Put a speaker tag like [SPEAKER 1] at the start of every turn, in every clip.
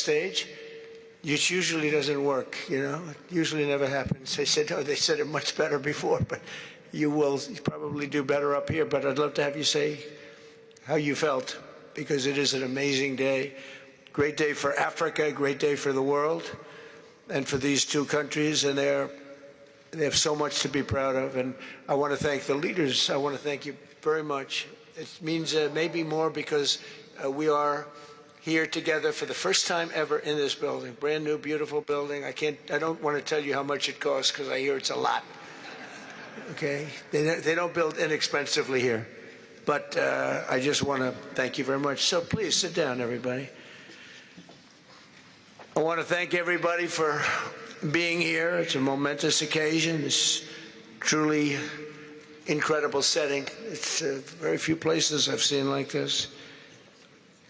[SPEAKER 1] backstage, which usually doesn't work, you know. It usually never happens. They said, no, they said it much better before, but you will probably do better up here. But I'd love to have you say how you felt, because it is an amazing day. Great day for Africa, great day for the world, and for these two countries, and they have so much to be proud of. And I want to thank the leaders. I want to thank you very much. It means maybe more because we are here together for the first time ever in this building. Brand new, beautiful building. I don't want to tell you how much it costs because I hear it's a lot. Okay? They don't build inexpensively here. But I just want to thank you very much. So please sit down, everybody. I want to thank everybody for being here. It's a momentous occasion. It's truly incredible setting. It's very few places I've seen like this.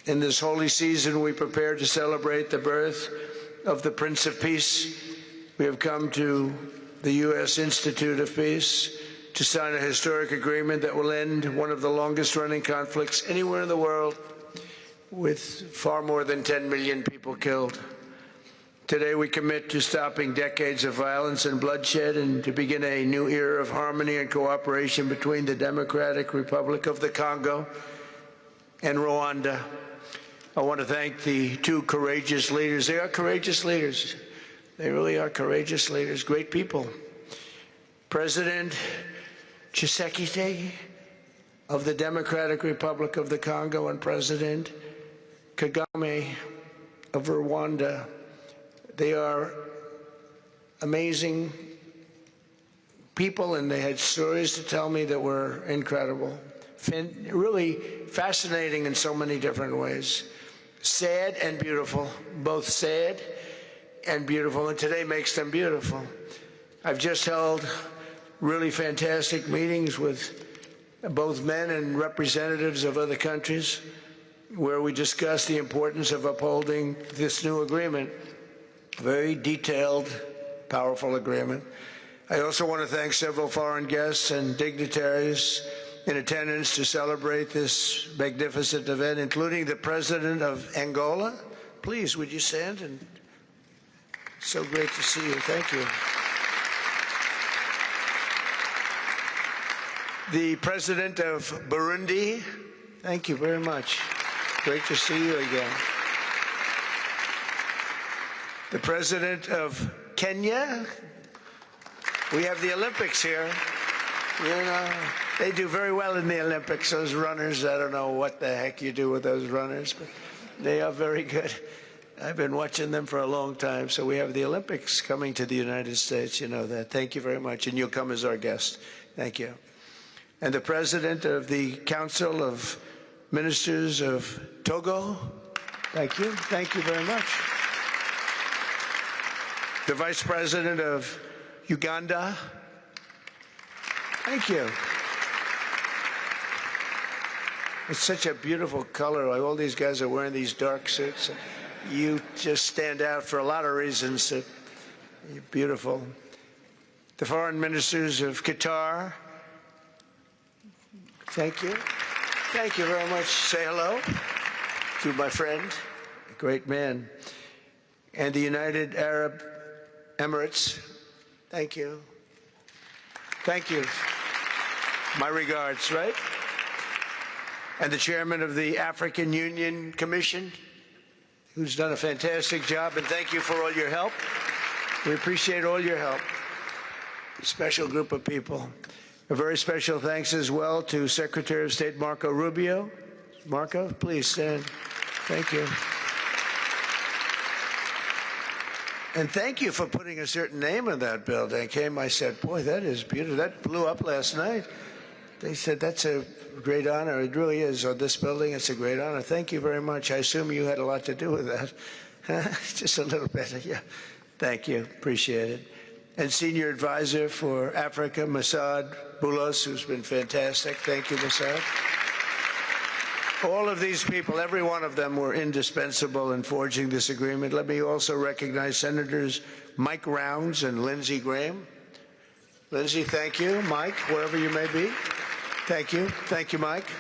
[SPEAKER 1] In this holy season, we prepare to celebrate the birth of the Prince of Peace. We have come to the U.S. Institute of Peace to sign a historic agreement that will end one of the longest-running conflicts anywhere in the world, with far more than 10 million people killed. Today, we commit to stopping decades of violence and bloodshed and to begin a new era of harmony and cooperation between the Democratic Republic of the Congo and Rwanda. I want to thank the two courageous leaders. They are courageous leaders. They really are courageous leaders, great people. President Tshisekedi of the Democratic Republic of the Congo and President Kagame of Rwanda. They are amazing people, and they had stories to tell me that were incredible. Really fascinating in so many different ways. Sad and beautiful, both sad and beautiful, and today makes them beautiful. I've just held really fantastic meetings with both men and representatives of other countries where we discussed the importance of upholding this new agreement. Very detailed, powerful agreement. I also want to thank several foreign guests and dignitaries in attendance to celebrate this magnificent event, including the President of Angola. Please, would you stand? And so great to see you. Thank you. The President of Burundi. Thank you very much. Great to see you again. The President of Kenya. We have the Olympics here. You know, they do very well in the Olympics, those runners. I don't know what the heck you do with those runners, but they are very good. I've been watching them for a long time. So we have the Olympics coming to the United States. You know that. Thank you very much. And you'll come as our guest. Thank you. And the President of the Council of Ministers of Togo. Thank you. Thank you very much. The Vice President of Uganda. Thank you. It's such a beautiful color. Like all these guys are wearing these dark suits. You just stand out for a lot of reasons. You're beautiful. The Foreign Ministers of Qatar. Thank you. Thank you very much. Say hello to my friend, a great man. And the United Arab Emirates. Thank you. Thank you. My regards, right? And the chairman of the African Union Commission, who's done a fantastic job, and thank you for all your help. We appreciate all your help. A special group of people. A very special thanks as well to Secretary of State Marco Rubio. Marco, please stand. Thank you. And thank you for putting a certain name in that building. I said, boy, that is beautiful. That blew up last night. They said, that's a great honor. It really is. On this building, it's a great honor. Thank you very much. I assume you had a lot to do with that. Just a little bit. Yeah. Thank you. Appreciate it. And Senior Advisor for Africa, Masad Boulos, who's been fantastic. Thank you, Masad. All of these people, every one of them were indispensable in forging this agreement. Let me also recognize Senators Mike Rounds and Lindsey Graham. Lindsey, thank you. Mike, wherever you may be. Thank you. Thank you, Mike.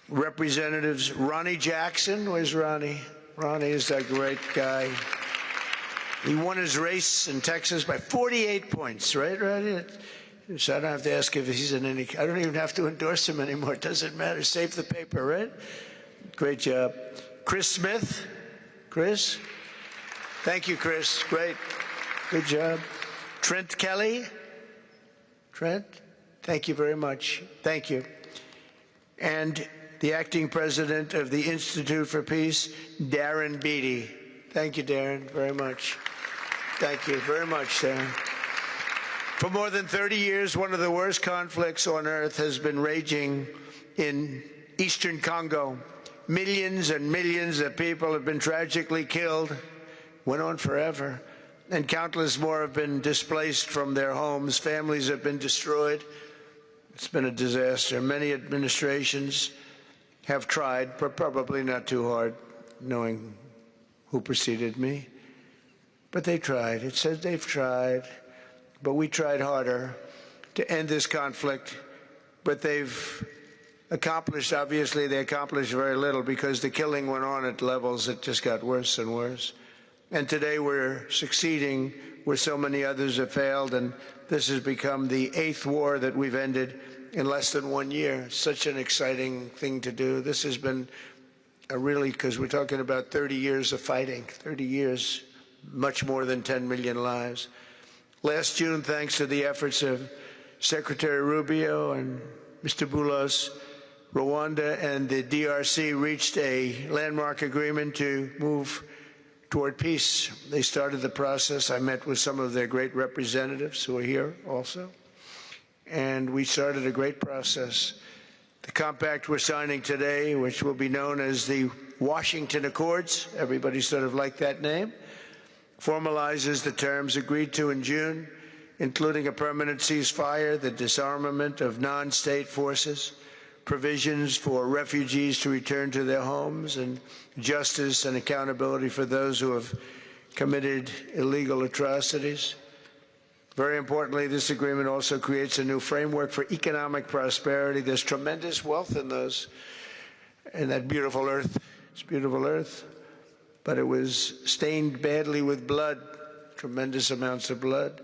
[SPEAKER 1] Representatives Ronnie Jackson. Where's Ronnie? Ronnie is a great guy. He won his race in Texas by 48 points, right, Ronnie? So I don't have to ask if he's in any... I don't even have to endorse him anymore. It doesn't matter. Save the paper, right? Great job. Chris Smith. Chris? Thank you, Chris. Great. Good job. Trent Kelly. Trent? Thank you very much. Thank you. And the acting president of the Institute for Peace, Darren Beatty. Thank you, Darren, very much. Thank you very much, Darren. For more than 30 years, one of the worst conflicts on earth has been raging in eastern Congo. Millions and millions of people have been tragically killed, went on forever, and countless more have been displaced from their homes. Families have been destroyed. It's been a disaster. Many administrations have tried, but probably not too hard, knowing who preceded me. But they tried. It says they've tried. But we tried harder to end this conflict. But they've accomplished, obviously, they accomplished very little because the killing went on at levels that just got worse and worse. And today we're succeeding where so many others have failed. And this has become the 8th war that we've ended in less than 1 year. Such an exciting thing to do. This has been a really, because we're talking about 30 years of fighting, 30 years, much more than 10 million lives. Last June, thanks to the efforts of Secretary Rubio and Mr. Boulos, Rwanda and the DRC reached a landmark agreement to move toward peace. They started the process. I met with some of their great representatives who are here also. And we started a great process. The compact we're signing today, which will be known as the Washington Accords, everybody sort of liked that name, formalizes the terms agreed to in June, including a permanent ceasefire, the disarmament of non-state forces, provisions for refugees to return to their homes, and justice and accountability for those who have committed illegal atrocities. Very importantly, this agreement also creates a new framework for economic prosperity. There's tremendous wealth in that beautiful earth. It's beautiful earth, but it was stained badly with blood, tremendous amounts of blood.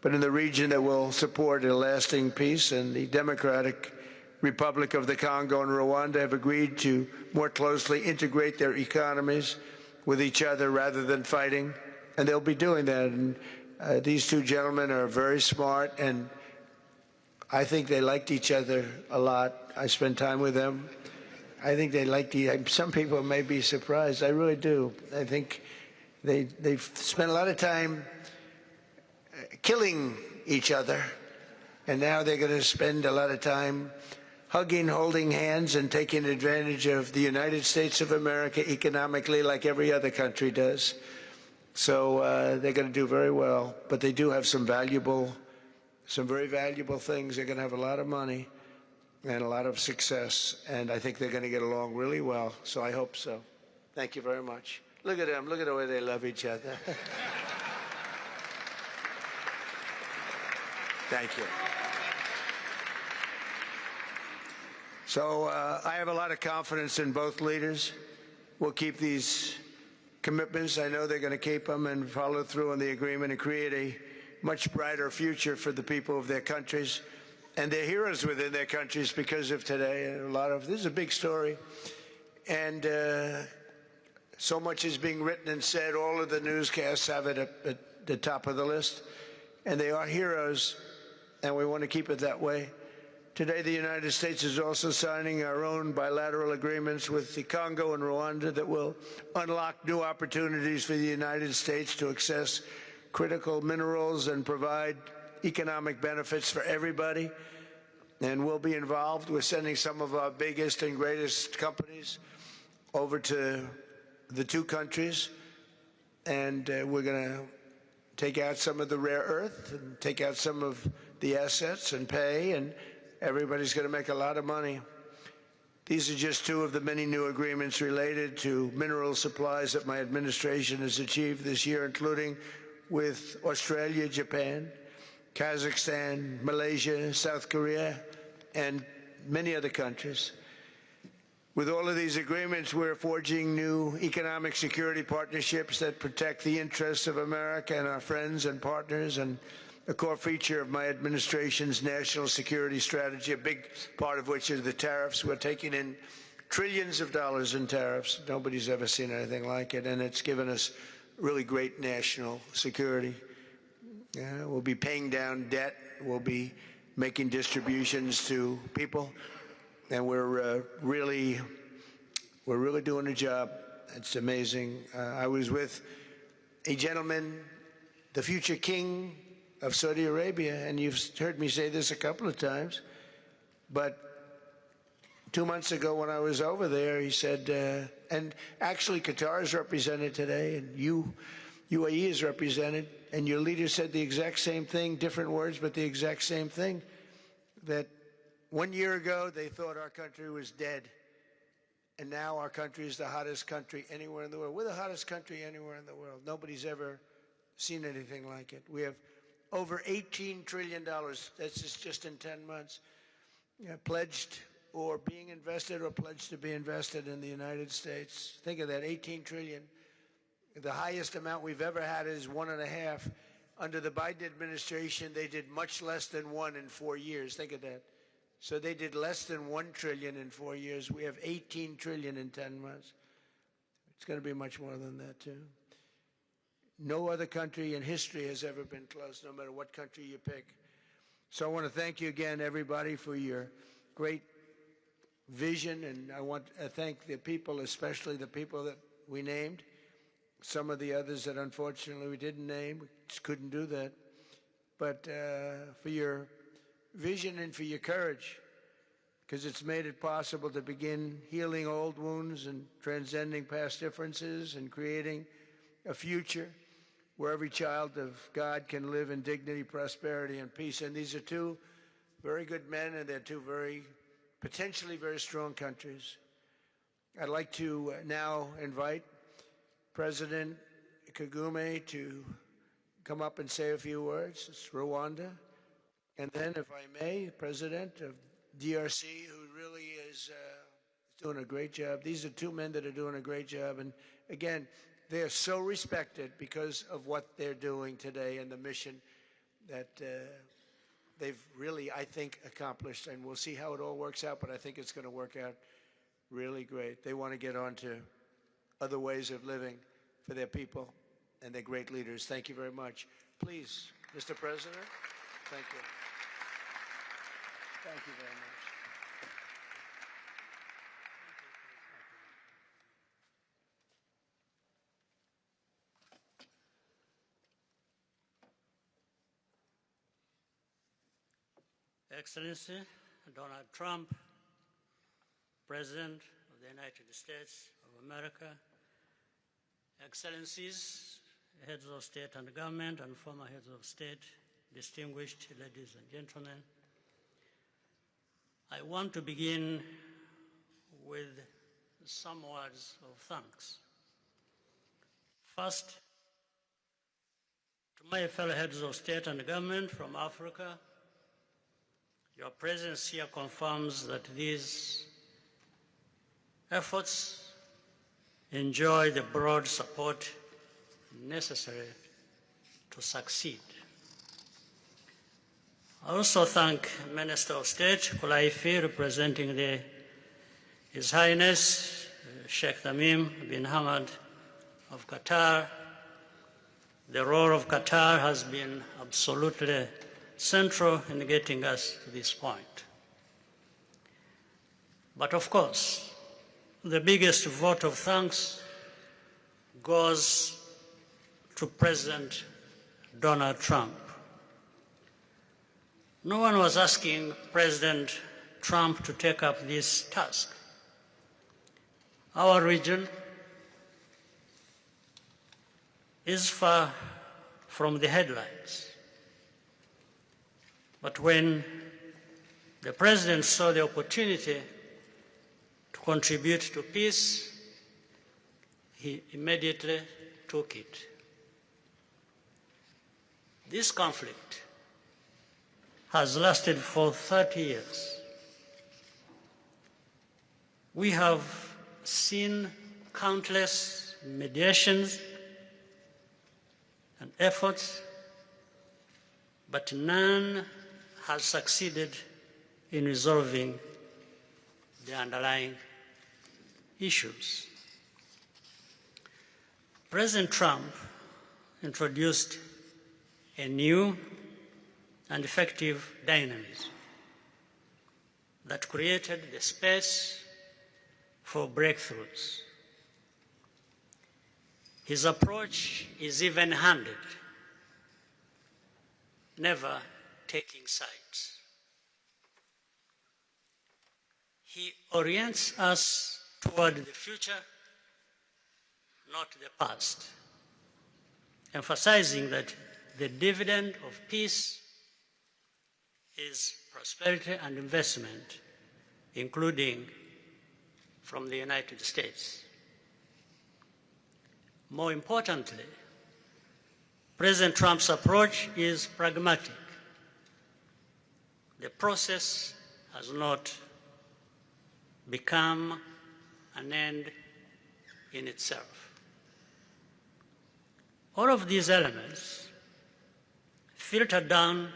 [SPEAKER 1] But in the region that will support a lasting peace, and the Democratic Republic of the Congo and Rwanda have agreed to more closely integrate their economies with each other rather than fighting, and they'll be doing that. And these two gentlemen are very smart, and I think they liked each other a lot. I spent time with them. I think they liked some people may be surprised. I really do. I think they've spent a lot of time killing each other, and now they're going to spend a lot of time hugging, holding hands, and taking advantage of the United States of America economically like every other country does. So they're going to do very well, but they do have some very valuable things. They're going to have a lot of money and a lot of success, and I think they're going to get along really well, so I hope so. Thank you very much. Look at them. Look at the way they love each other. Thank you. So I have a lot of confidence in both leaders. We'll keep these commitments. I know they're going to keep them and follow through on the agreement and create a much brighter future for the people of their countries. And they're heroes within their countries because of today. And this is a big story. And so much is being written and said. All of the newscasts have it at the top of the list. And they are heroes, and we want to keep it that way. Today, the United States is also signing our own bilateral agreements with the Congo and Rwanda that will unlock new opportunities for the United States to access critical minerals and provide economic benefits for everybody. And we'll be involved. We're sending some of our biggest and greatest companies over to the two countries, and we're going to take out some of the rare earth and take out some of the assets and pay, and everybody's going to make a lot of money. These are just two of the many new agreements related to mineral supplies that my administration has achieved this year, including with Australia, Japan, Kazakhstan, Malaysia, South Korea, and many other countries. With all of these agreements, we're forging new economic security partnerships that protect the interests of America and our friends and partners, and a core feature of my administration's national security strategy, a big part of which is the tariffs. We're taking in trillions of dollars in tariffs. Nobody's ever seen anything like it, and it's given us really great national security. We'll be paying down debt. We'll be making distributions to people. And we're really doing a job. It's amazing. I was with a gentleman, the future king of Saudi Arabia, and you've heard me say this a couple of times, but 2 months ago when I was over there, he said, and actually Qatar is represented today, and UAE is represented, and your leader said the exact same thing, different words, but the exact same thing, that 1 year ago, they thought our country was dead, and now our country is the hottest country anywhere in the world. We're the hottest country anywhere in the world. Nobody's ever seen anything like it. We have over $18 trillion, that's just in 10 months, pledged or being invested or pledged to be invested in the United States. Think of that, 18 trillion. The highest amount we've ever had is 1.5. Under the Biden administration, they did much less than 1 in 4 years. Think of that. So they did less than 1 trillion in 4 years. We have 18 trillion in 10 months. It's going to be much more than that, too. No other country in history has ever been close, no matter what country you pick. So I want to thank you again, everybody, for your great vision. And I want to thank the people, especially the people that we named. Some of the others that unfortunately we didn't name, we just couldn't do that. But for your vision and for your courage, because it's made it possible to begin healing old wounds and transcending past differences and creating a future where every child of God can live in dignity, prosperity, and peace. And these are two very good men, and they're two potentially very strong countries. I'd like to now invite President Kagame to come up and say a few words. It's Rwanda. And then, if I may, President of DRC, who really is doing a great job. These are two men that are doing a great job. And again, they are so respected because of what they're doing today and the mission that they've really, I think, accomplished. And we'll see how it all works out, but I think it's going to work out really great. They want to get on to other ways of living for their people, and they're great leaders. Thank you very much. Please, Mr. President, thank you. Thank you very much.
[SPEAKER 2] Excellency Donald Trump, President of the United States of America, Excellencies, heads of state and government, and former heads of state, distinguished ladies and gentlemen, I want to begin with some words of thanks. First, to my fellow heads of state and government from Africa, your presence here confirms that these efforts enjoy the broad support necessary to succeed. I also thank Minister of State Kulaifi, representing His Highness Sheikh Tamim bin Hamad of Qatar. The role of Qatar has been absolutely central in getting us to this point. But of course, the biggest vote of thanks goes to President Donald Trump. No one was asking President Trump to take up this task. Our region is far from the headlines. But when the President saw the opportunity to contribute to peace, he immediately took it. This conflict has lasted for 30 years. We have seen countless mediations and efforts, but none has succeeded in resolving the underlying issues. President Trump introduced a new and effective dynamism that created the space for breakthroughs. His approach is even-handed, never taking sides. He orients us toward the future, not the past, emphasizing that the dividend of peace is prosperity and investment, including from the United States. More importantly, President Trump's approach is pragmatic. The process has not become an end in itself. All of these elements filter down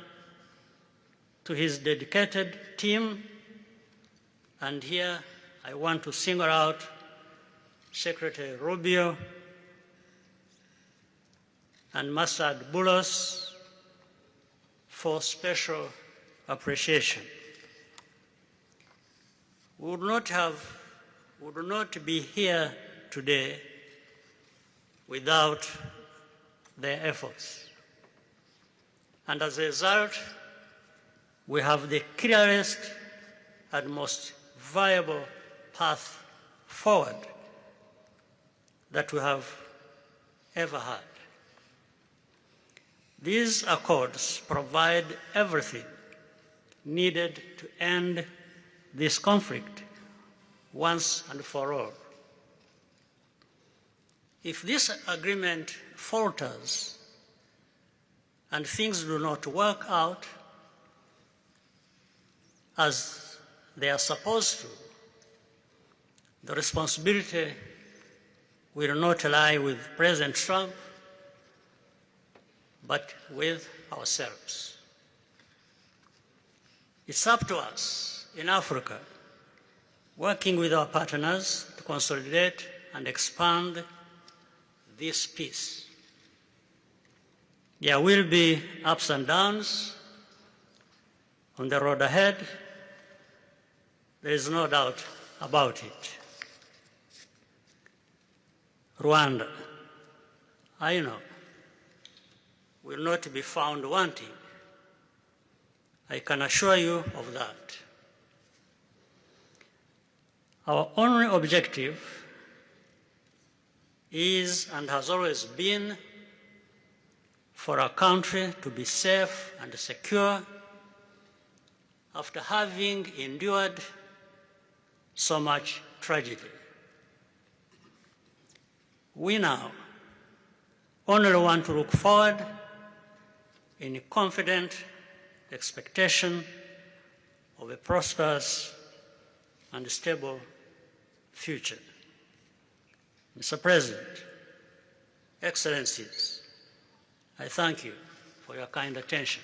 [SPEAKER 2] to his dedicated team, and here I want to single out Secretary Rubio and Masad Boulos for special appreciation. We would not be here today without their efforts. And as a result, we have the clearest and most viable path forward that we have ever had. These accords provide everything needed to end this conflict once and for all. If this agreement falters and things do not work out as they are supposed to, the responsibility will not lie with President Trump, but with ourselves. It's up to us in Africa, working with our partners to consolidate and expand this peace. There will be ups and downs on the road ahead. There is no doubt about it. Rwanda, I know, will not be found wanting. I can assure you of that. Our only objective is and has always been for our country to be safe and secure after having endured so much tragedy. We now only want to look forward in a confident expectation of a prosperous and stable future. Mr. President, Excellencies, I thank you for your kind attention.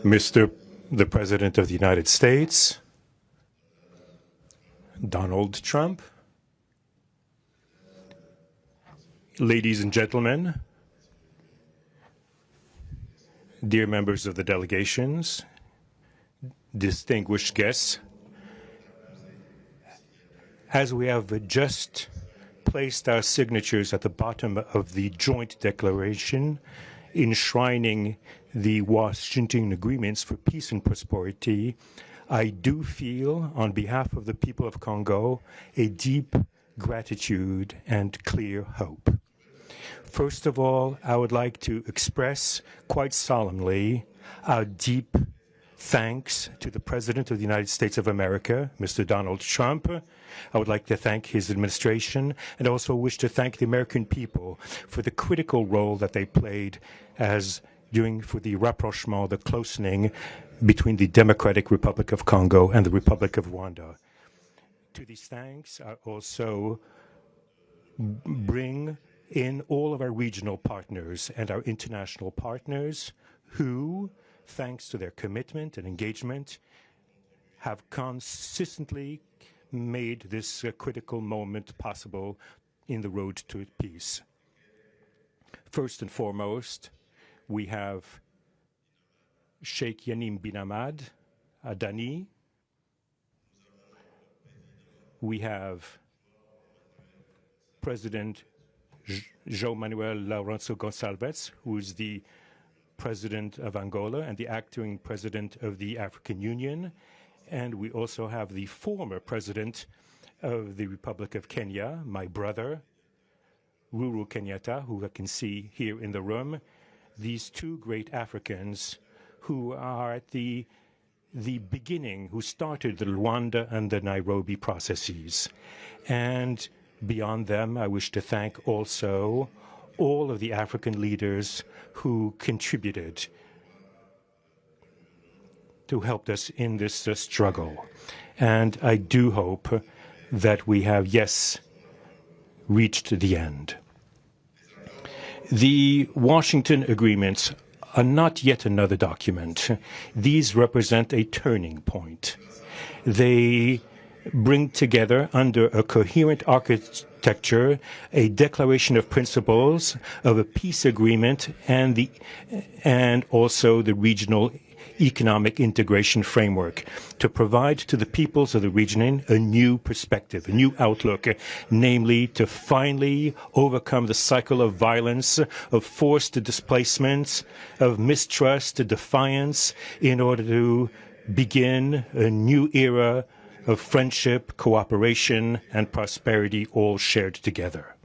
[SPEAKER 3] Mr. the President of the United States, Donald Trump, ladies and gentlemen, dear members of the delegations, distinguished guests, as we have just placed our signatures at the bottom of the joint declaration, enshrining the Washington agreements for peace and prosperity, I do feel, on behalf of the people of Congo, a deep gratitude and clear hope. First of all, I would like to express quite solemnly our deep thanks to the President of the United States of America, Mr. Donald Trump. I would like to thank his administration and also wish to thank the American people for the critical role that they played for the rapprochement, the closening between the Democratic Republic of Congo and the Republic of Rwanda. To these thanks, I also bring in all of our regional partners and our international partners who, thanks to their commitment and engagement, have consistently made this critical moment possible in the road to peace. First and foremost, we have Sheikh Yanim bin Ahmad Adani. We have President João Manuel Lourenço Gonçalves, who is the President of Angola and the acting President of the African Union. And we also have the former President of the Republic of Kenya, my brother, Uhuru Kenyatta, who I can see here in the room. These two great Africans who are at the beginning, who started the Rwanda and the Nairobi processes. And beyond them, I wish to thank also all of the African leaders who contributed to help us in this struggle. And I do hope that we have, yes, reached the end. The Washington agreements are not yet another document. These represent a turning point. They bring together under a coherent architecture a declaration of principles of a peace agreement and also the regional economic integration framework to provide to the peoples of the region a new perspective, a new outlook, namely to finally overcome the cycle of violence, of forced displacements, of mistrust, defiance, in order to begin a new era of friendship, cooperation, and prosperity all shared together.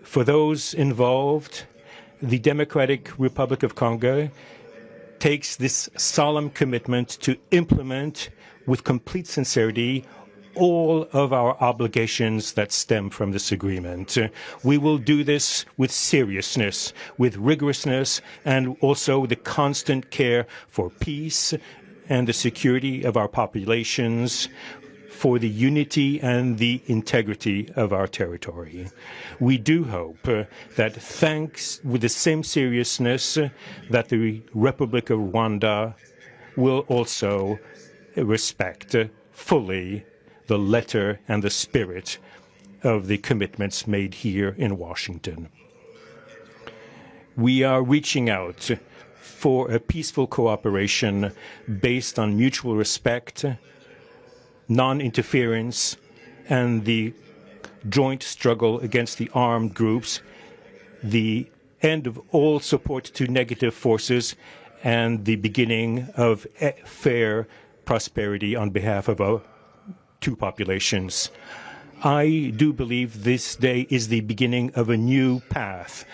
[SPEAKER 3] For those involved, the Democratic Republic of Congo takes this solemn commitment to implement with complete sincerity all of our obligations that stem from this agreement. We will do this with seriousness, with rigorousness, and also the constant care for peace and the security of our populations, for the unity and the integrity of our territory. We do hope that thanks with the same seriousness that the Republic of Rwanda will also respect fully the letter and the spirit of the commitments made here in Washington. We are reaching out for a peaceful cooperation based on mutual respect, non-interference, and the joint struggle against the armed groups, the end of all support to negative forces, and the beginning of fair prosperity on behalf of our two populations. I do believe this day is the beginning of a new path.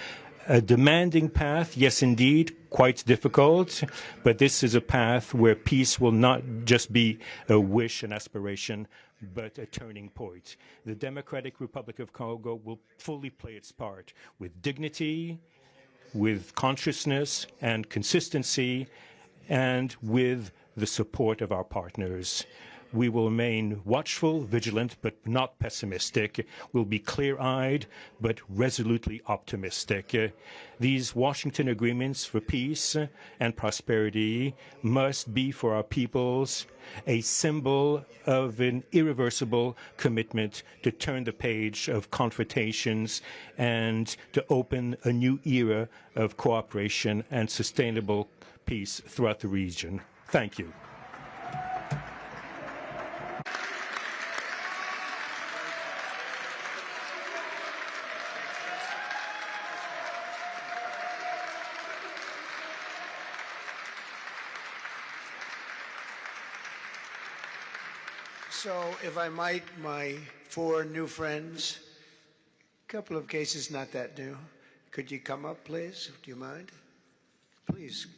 [SPEAKER 3] A demanding path, yes, indeed, quite difficult, but this is a path where peace will not just be a wish, an aspiration, but a turning point. The Democratic Republic of Congo will fully play its part with dignity, with consciousness and consistency, and with the support of our partners. We will remain watchful, vigilant, but not pessimistic. We'll be clear-eyed, but resolutely optimistic. These Washington agreements for peace and prosperity must be for our peoples a symbol of an irreversible commitment to turn the page of confrontations and to open a new era of cooperation and sustainable peace throughout the region. Thank you.
[SPEAKER 1] So, if I might, my 4 new friends, a couple of cases not that new. Could you come up, please? Do you mind? Please.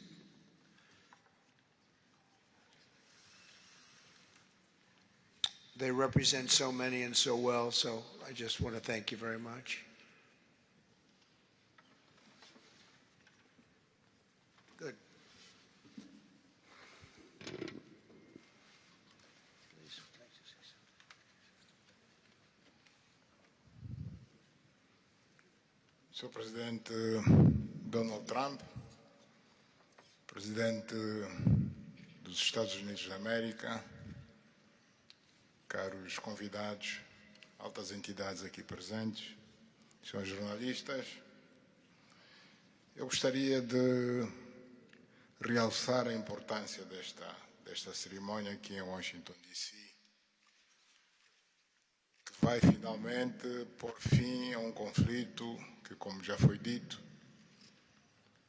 [SPEAKER 1] They represent so many and so well, so I just want to thank you very much. Good.
[SPEAKER 4] Sr. Presidente Donald Trump, Presidente dos Estados Unidos da América, caros convidados, altas entidades aqui presentes, senhores jornalistas, eu gostaria de realçar a importância desta cerimónia aqui em Washington, D.C., que vai finalmente pôr fim a um conflito que, como já foi dito,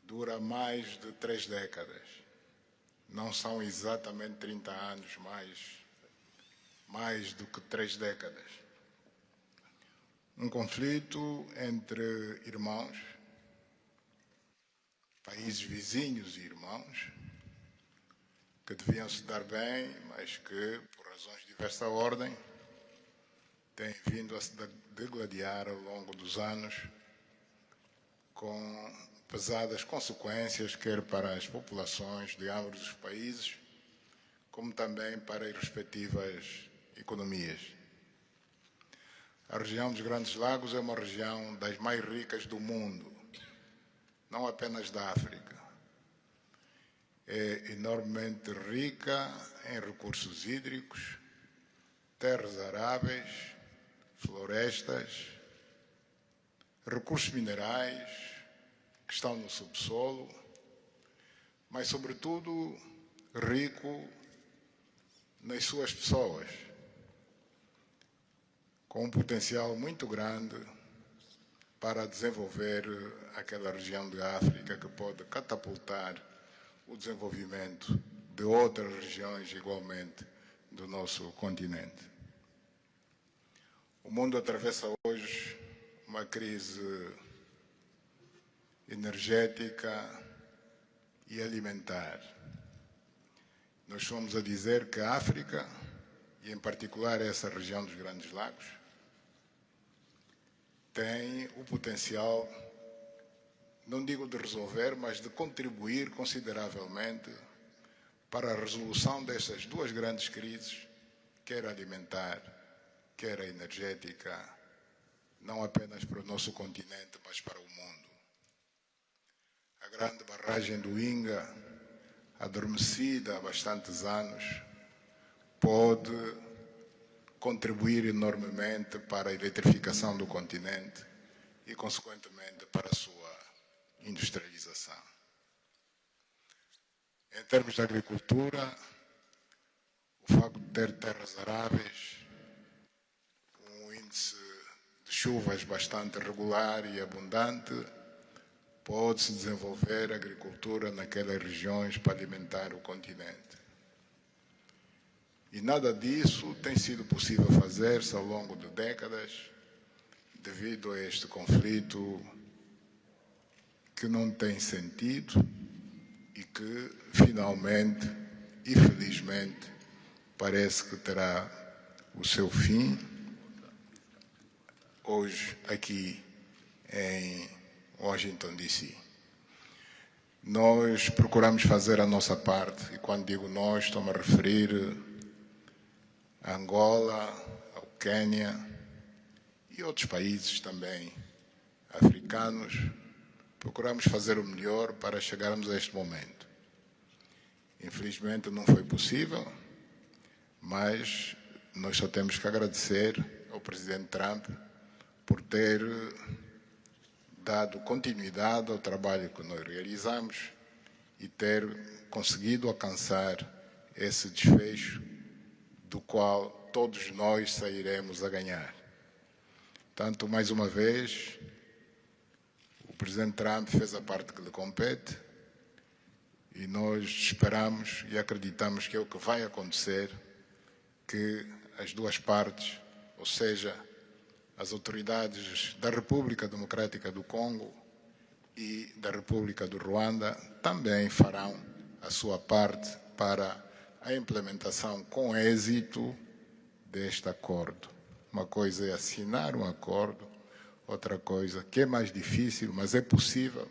[SPEAKER 4] dura mais de 3 décadas. Não são exatamente 30 anos, mais do que 3 décadas. Um conflito entre irmãos, países vizinhos e irmãos, que deviam se dar bem, mas que, por razões de diversa ordem, têm vindo a se degladiar ao longo dos anos, com pesadas consequências, quer para as populações de ambos os países, como também para as respectivas economias. A região dos Grandes Lagos é uma região das mais ricas do mundo, não apenas da África. É enormemente rica em recursos hídricos, terras aráveis, florestas, recursos minerais que estão no subsolo, mas, sobretudo, rico nas suas pessoas, com um potencial muito grande para desenvolver aquela região da África que pode catapultar o desenvolvimento de outras regiões igualmente do nosso continente. O mundo atravessa hoje uma crise energética e alimentar. Nós fomos a dizer que a África, e em particular essa região dos Grandes Lagos, tem o potencial, não digo de resolver, mas de contribuir consideravelmente para a resolução destas 2 grandes crises, quer alimentar, quer a energética, não apenas para o nosso continente, mas para o mundo. A grande barragem do Inga, adormecida há bastantes anos, pode contribuir enormemente para a eletrificação do continente e, consequentemente, para a sua industrialização. Em termos de agricultura, o facto de ter terras aráveis, um índice de chuvas bastante regular e abundante, pode-se desenvolver agricultura naquelas regiões para alimentar o continente. E nada disso tem sido possível fazer-se ao longo de décadas, devido a este conflito que não tem sentido e que, finalmente e felizmente, parece que terá o seu fim hoje aqui em Washington, D.C. Nós procuramos fazer a nossa parte, e quando digo nós, estou-me a referir a Angola, ao Quênia e outros países também africanos. Procuramos fazer o melhor para chegarmos a este momento. Infelizmente não foi possível, mas nós só temos que agradecer ao Presidente Trump por ter dado continuidade ao trabalho que nós realizamos e ter conseguido alcançar esse desfecho do qual todos nós sairemos a ganhar. Portanto, mais uma vez, o Presidente Trump fez a parte que lhe compete e nós esperamos e acreditamos que é o que vai acontecer, que as duas partes, ou seja, as autoridades da República Democrática do Congo e da República do Rwanda também farão a sua parte para a implementação com êxito deste acordo. Uma coisa é assinar um acordo, outra coisa que é mais difícil, mas é possível,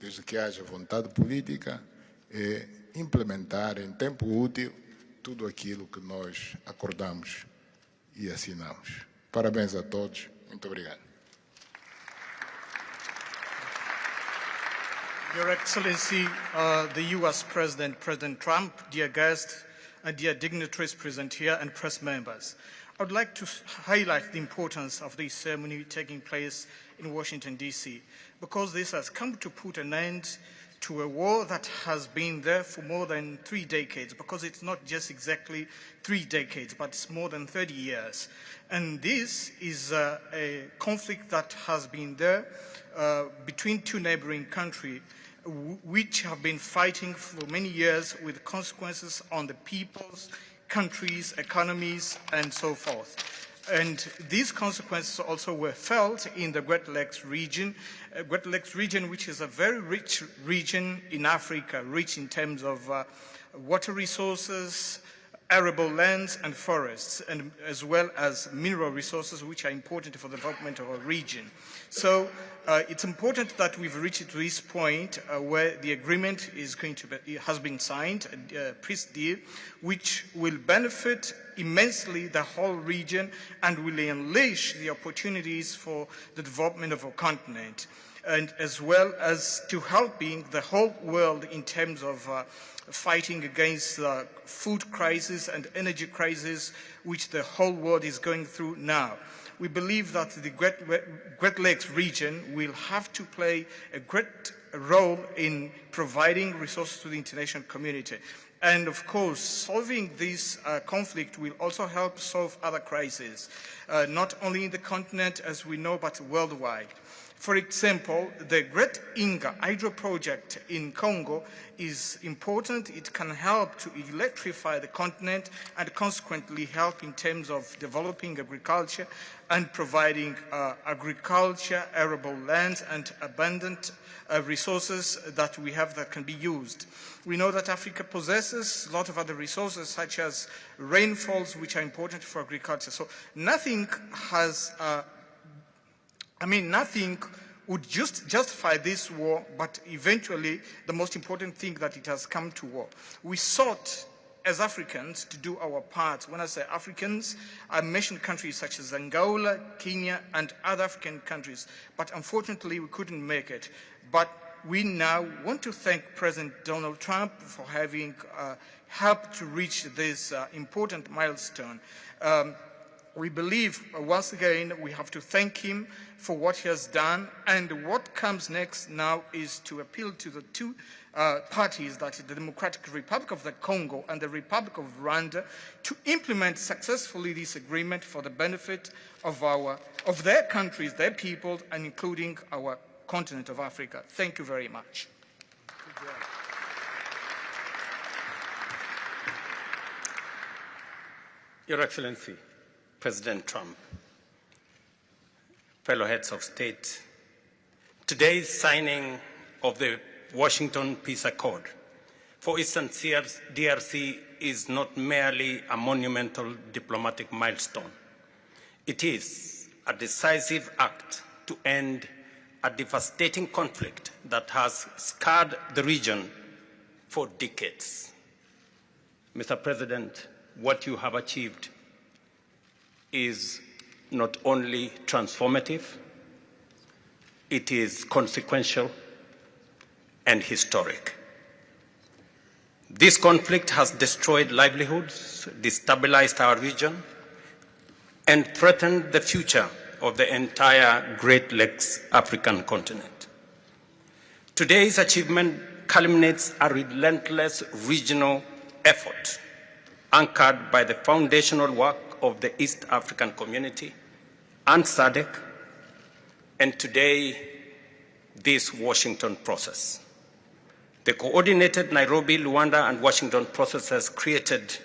[SPEAKER 4] desde que haja vontade política, é implementar em tempo útil tudo aquilo que nós acordamos e assinamos. Parabéns a todos. Muito obrigado.
[SPEAKER 5] Your Excellency, the U.S. President, President Trump, dear guests, and dear dignitaries present here and press members. I would like to highlight the importance of this ceremony taking place in Washington, D.C., because this has come to put an end to a war that has been there for more than 3 decades, because it's not just exactly 3 decades, but it's more than 30 years. And this is a conflict that has been there between two neighboring countries, which have been fighting for many years with consequences on the peoples, countries, economies, and so forth. And these consequences also were felt in the Great Lakes region, which is a very rich region in Africa, rich in terms of water resources, arable lands and forests, and as well as mineral resources, which are important for the development of our region. So it's important that we've reached to this point where the agreement is going to be, has been signed, a peace deal, which will benefit immensely the whole region and will unleash the opportunities for the development of our continent, and as well as to helping the whole world in terms of fighting against the food crisis and energy crisis which the whole world is going through now. We believe that the Great Lakes region will have to play a great role in providing resources to the international community. And of course, solving this conflict will also help solve other crises, not only in the continent as we know, but worldwide. For example, the Great Inga hydro project in Congo is important. It can help to electrify the continent and consequently help in terms of developing agriculture and providing agriculture, arable lands, and abundant resources that we have that can be used. We know that Africa possesses a lot of other resources such as rainfalls, which are important for agriculture. So nothing has nothing would justify this war, but eventually the most important thing that it has come to war. We sought as Africans to do our part. When I say Africans, I mention countries such as Angola, Kenya, and other African countries, but unfortunately we couldn't make it. But we now want to thank President Donald Trump for having helped to reach this important milestone. We believe, once again, we have to thank him for what he has done, and what comes next now is to appeal to the two parties, that is the Democratic Republic of the Congo and the Republic of Rwanda, to implement successfully this agreement for the benefit of their countries, their people, and including our continent of Africa. Thank you very much.
[SPEAKER 6] Your Excellency, President Trump, fellow heads of state, today's signing of the Washington Peace Accord for Eastern DRC is not merely a monumental diplomatic milestone. It is a decisive act to end a devastating conflict that has scarred the region for decades. Mr. President, what you have achieved is not only transformative, it is consequential and historic. This conflict has destroyed livelihoods, destabilized our region, and threatened the future of the entire Great Lakes African continent. Today's achievement culminates a relentless regional effort anchored by the foundational work of the East African Community and SADC, and today, this Washington process. The coordinated Nairobi, Rwanda, and Washington process has created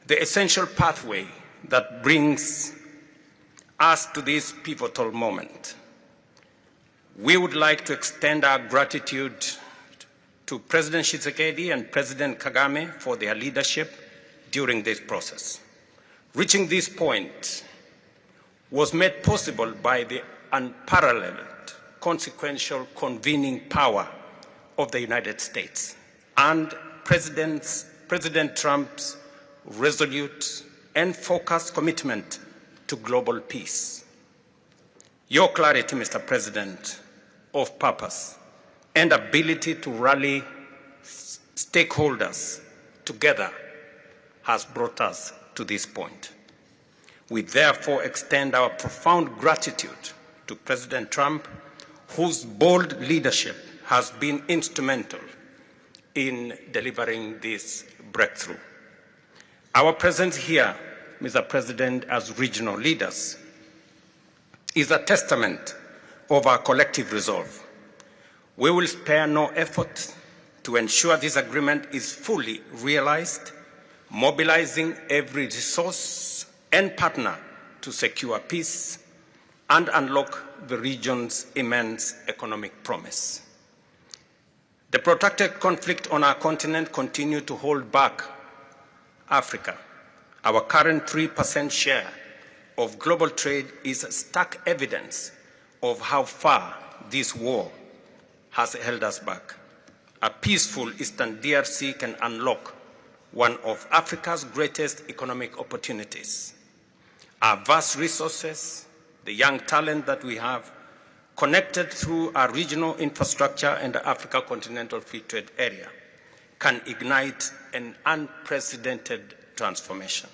[SPEAKER 6] the essential pathway that brings us to this pivotal moment. We would like to extend our gratitude to President Tshisekedi and President Kagame for their leadership during this process. Reaching this point was made possible by the unparalleled consequential convening power of the United States and President Trump's resolute and focused commitment to global peace. Your clarity, Mr. President, of purpose and ability to rally stakeholders together has brought us to this point. We therefore extend our profound gratitude to President Trump, whose bold leadership has been instrumental in delivering this breakthrough. Our presence here, Mr. President, as regional leaders, is a testament of our collective resolve. We will spare no effort to ensure this agreement is fully realized, mobilizing every resource and partner to secure peace and unlock the region's immense economic promise. The protracted conflict on our continent continues to hold back Africa. Our current 3% share of global trade is stark evidence of how far this war has held us back. A peaceful Eastern DRC can unlock one of Africa's greatest economic opportunities. Our vast resources, the young talent that we have, connected through our regional infrastructure and the Africa Continental Free Trade Area, can ignite an unprecedented transformation.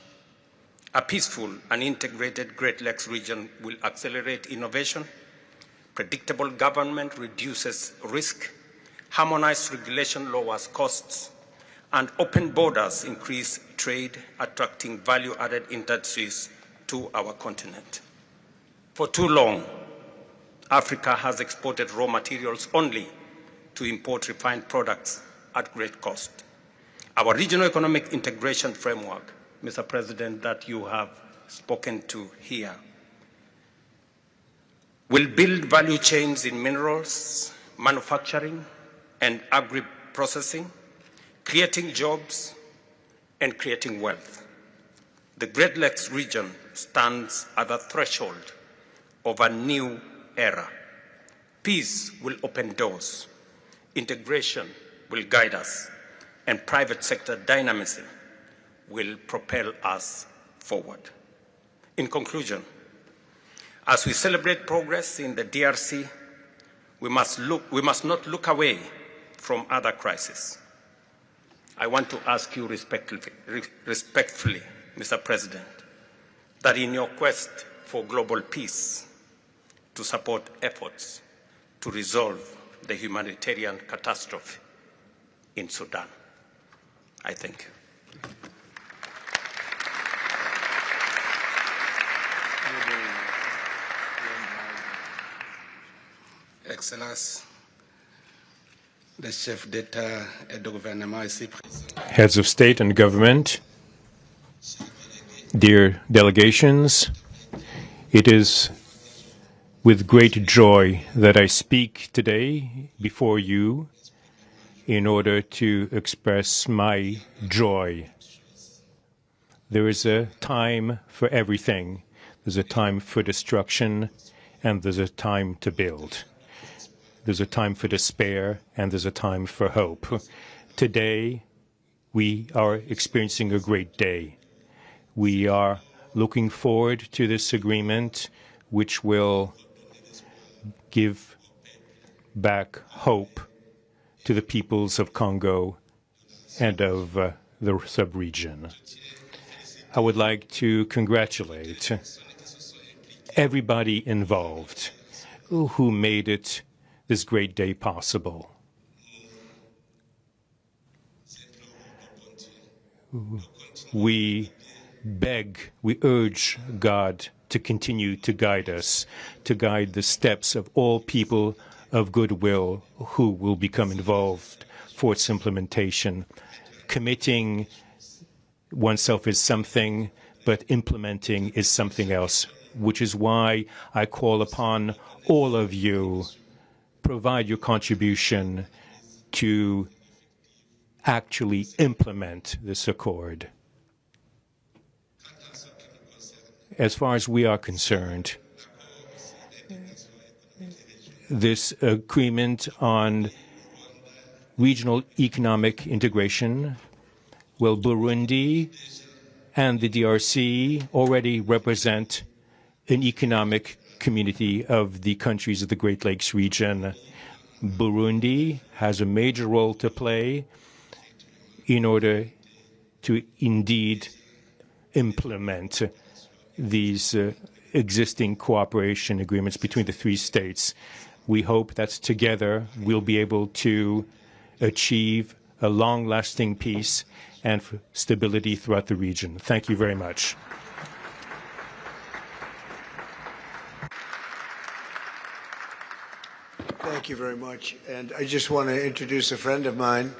[SPEAKER 6] A peaceful and integrated Great Lakes region will accelerate innovation, predictable government reduces risk, harmonized regulation lowers costs, and open borders increase trade, attracting value-added industries to our continent. For too long, Africa has exported raw materials only to import refined products at great cost. Our regional economic integration framework, Mr. President, that you have spoken to here, will build value chains in minerals, manufacturing, and agri-processing, creating jobs and creating wealth. The Great Lakes region stands at the threshold of a new era. Peace will open doors, integration will guide us, and private sector dynamism will propel us forward. In conclusion, as we celebrate progress in the DRC, we must not look away from other crises. I want to ask you respectfully, Mr. President, that in your quest for global peace, to support efforts to resolve the humanitarian catastrophe in Sudan. I thank you.
[SPEAKER 7] Excellence, le chef d'État et de gouvernement ici présent.
[SPEAKER 3] Heads of state and government, dear delegations, it is with great joy that I speak today before you in order to express my joy. There is a time for everything. There's a time for destruction, and there's a time to build. There's a time for despair, and there's a time for hope. Today, we are experiencing a great day. We are looking forward to this agreement, which will give back hope to the peoples of Congo and of the sub-region. I would like to congratulate everybody involved who made it this great day possible. We urge God to continue to guide us, to guide the steps of all people of goodwill who will become involved for its implementation. Committing oneself is something, but implementing is something else, which is why I call upon all of you, provide your contribution to actually implement this accord. As far as we are concerned, this agreement on regional economic integration, well, Burundi and the DRC already represent an economic community of the countries of the Great Lakes region. Burundi has a major role to play in order to indeed implement these existing cooperation agreements between the three states. We hope that together we'll be able to achieve a long-lasting peace and stability throughout the region. Thank you very much.
[SPEAKER 1] Thank you very much. And I just want to introduce a friend of mine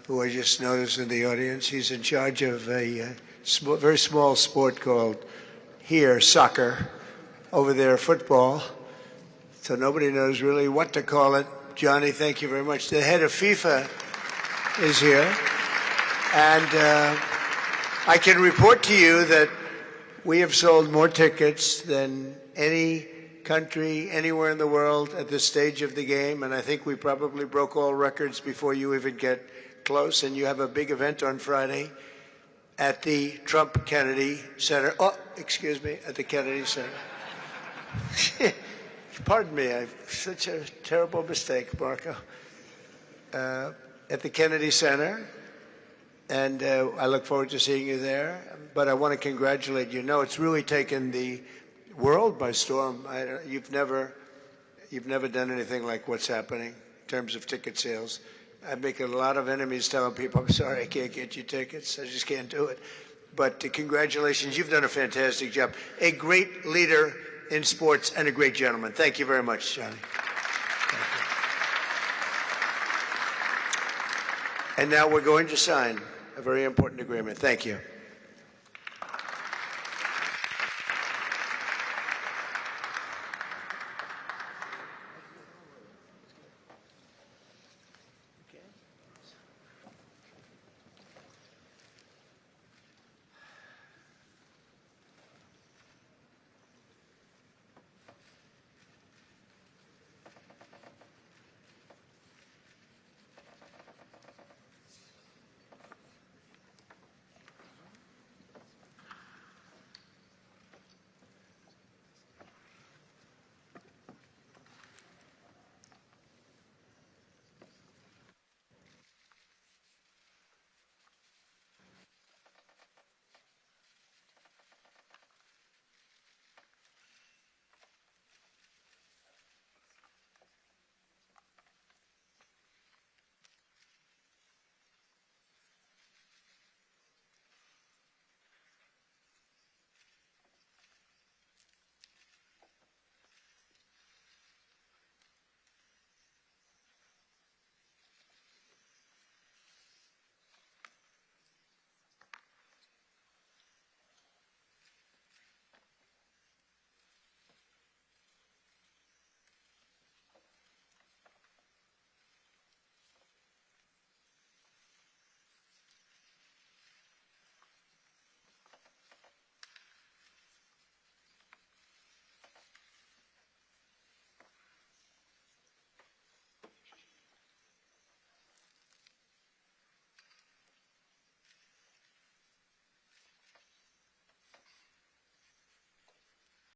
[SPEAKER 1] who I just noticed in the audience. He's in charge of a very small sport called here soccer, over there football. So nobody knows really what to call it. Johnny, thank you very much. The head of FIFA is here. And I can report to you that we have sold more tickets than any country anywhere in the world at this stage of the game, and I think we probably broke all records before you even get close. And you have a big event on Friday at the Trump Kennedy Center. Oh, excuse me, at the Kennedy Center. Pardon me, I've such a terrible mistake, Marco. At the Kennedy Center, and I look forward to seeing you there. But I want to congratulate you. No, it's really taken the world by storm. You've never done anything like what's happening in terms of ticket sales. I make a lot of enemies telling people, I'm sorry, I can't get you tickets. I just can't do it. But congratulations, you've done a fantastic job. A great leader in sports and a great gentleman. Thank you very much, Johnny. And now we're going to sign a very important agreement. Thank you.